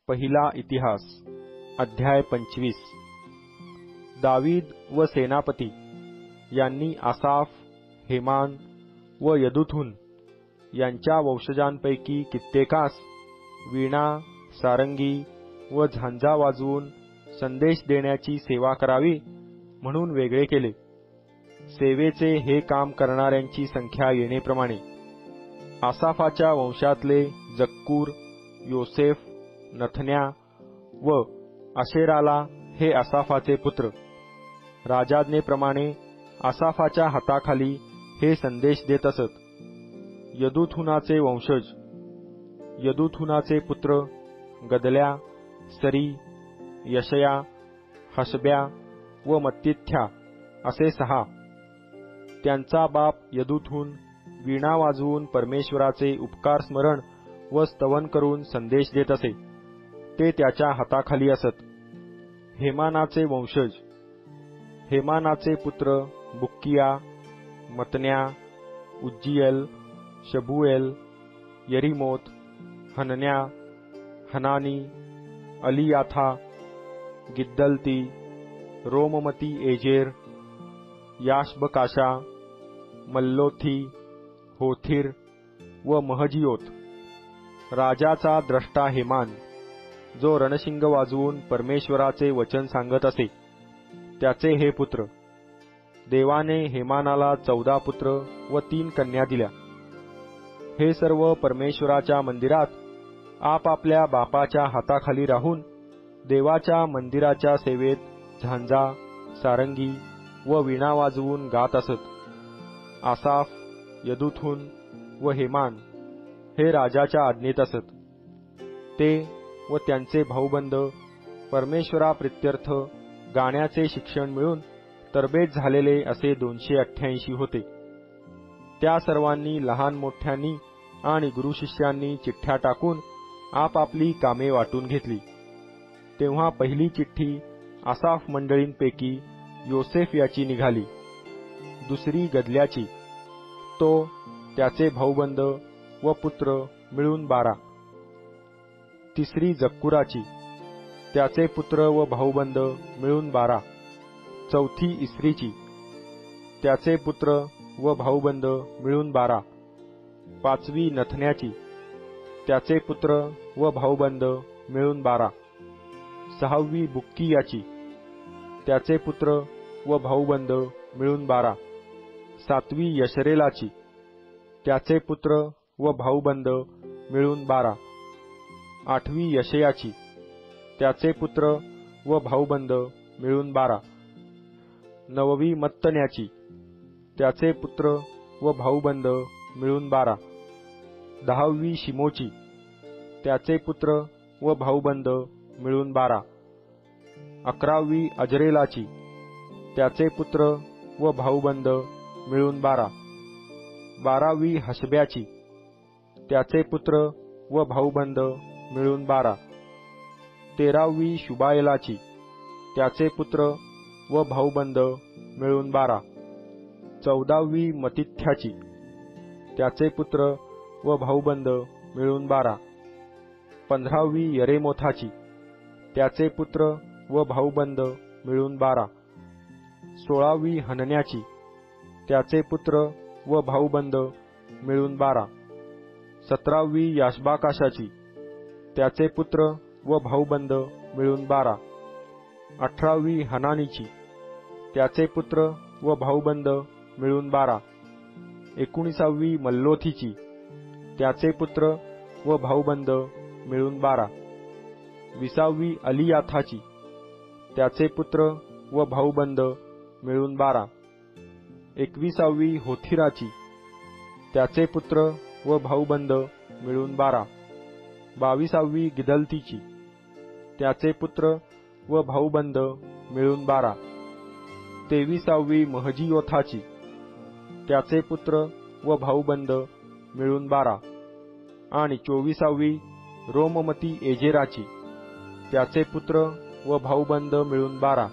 पहिला इतिहास अध्याय 25. दावीद व सेनापती यांनी आसाफ, हेमान व यदुथून यांच्या वंशजांपैकी कित्येकास वीणा, सारंगी व झांजा वाजवून संदेश देण्याची सेवा करावी म्हणून वेगळे केले. सेवेचे हे काम करणाऱ्यांची संख्या येणेप्रमाणे आसाफाच्या वंशातले जक्कूर, योसेफ, नथन्या व आशेराला हे आसाफाचे पुत्र. राजाज्ञेप्रमाणे आसाफाच्या हाताखाली हे संदेश देत असत. यदुथुनाचे वंशज यदुथुनाचे पुत्र गदल्या, सरी, यशया, हशब्या व मत्तिथ्या असे 6. त्यांचा बाप यदुथून वीणा वाजवून परमेश्वराचे उपकार स्मरण व स्तवन करून संदेश देत असे, ते त्याच्या हाताखाली असत. हेमानाचे वंशज हेमानाचे पुत्र बुक्किया, मतन्या, उज्जिएल, शबुएल, यरीमोत, हनन्या, हनानी, अलियाथा, गिद्दलती, रोममती एजेर, याशबकाशा, मल्लोथी, होथिर व महजियोत. राजाचा द्रष्टा हेमान, जो रणशिंग वाजवून परमेश्वराचे वचन सांगत असे, त्याचे हे पुत्र. देवाने हेमानाला 14 पुत्र व 3 कन्या दिल्या. हे सर्व परमेश्वराच्या मंदिरात आपापल्या बापाच्या हाताखाली राहून देवाच्या मंदिराच्या सेवेत झांजा, सारंगी व वीणा वाजवून गात असत. आसाफ, यदुथून व हेमान हे राजाच्या आज्ञेत असत. ते व त्यांचे भाऊबंद परमेश्वराप्रित्यर्थ गाण्याचे शिक्षण मिळून तरबेज झालेले असे 288 होते. त्या सर्वांनी लहान मोठ्यांनी आणि गुरुशिष्यांनी चिठ्ठ्या टाकून आपापली कामे वाटून घेतली. तेव्हा पहिली चिठ्ठी आसाफ मंडळींपैकी योसेफ याची निघाली, दुसरी गदल्याची, तो, त्याचे भाऊबंद व पुत्र मिळून 12. तिसरी जक्कुराची, त्याचे पुत्र व भाऊबंद मिळून 12. चौथी इस्रीची, त्याचे पुत्र व भाऊबंद मिळून 12. पाचवी नथन्याची, त्याचे पुत्र व भाऊबंद मिळून 12. सहावी बुक्कियाची, त्याचे पुत्र व भाऊबंद मिळून 12. सातवी यशरेलाची, त्याचे पुत्र व भाऊबंद मिळून 12. आठवी यशयाची, त्याचे पुत्र व भाऊबंद मिळून 12. नववी मत्तन्याची, त्याचे पुत्र व भाऊबंद मिळून 12. 10वी शिमोची, त्याचे पुत्र व भाऊबंद मिळून 12. 11वी अजरेलाची, त्याचे पुत्र व भाऊबंद मिळून 12. 12वी हशब्याची, त्याचे पुत्र व भाऊबंद मिळून 12. 13वी शुबायलाची, त्याचे पुत्र व भाऊबंद मिळून 12. 14वी मतिथ्याची, त्याचे पुत्र व भाऊबंद मिळून 12. 15वी यरेमोथाची, त्याचे पुत्र व भाऊबंद मिळून 12. 16वी हनन्याची, त्याचे पुत्र व भाऊबंद मिळून 12. 17वी याशबाकाशाची, त्याचे पुत्र व भाऊबंद मिळून 12. 18वी हनानीची, त्याचे पुत्र व भाऊबंद मिळून 12. 19वी मल्लोथीची, त्याचे पुत्र व भाऊबंद मिळून 12. 20वी अलियाथाची, त्याचे पुत्र व भाऊबंद मिळून 12. 21वी होथिराची, त्याचे पुत्र व भाऊबंद मिळून 12. 22वी गिदलतीची, त्याचे पुत्र व भाऊबंद मिळून 12. 23वी महजियोथाची, त्याचे पुत्र व भाऊबंद मिळून 12. आणि 24वी रोममती एजेराची, त्याचे पुत्र व भाऊबंद मिळून 12.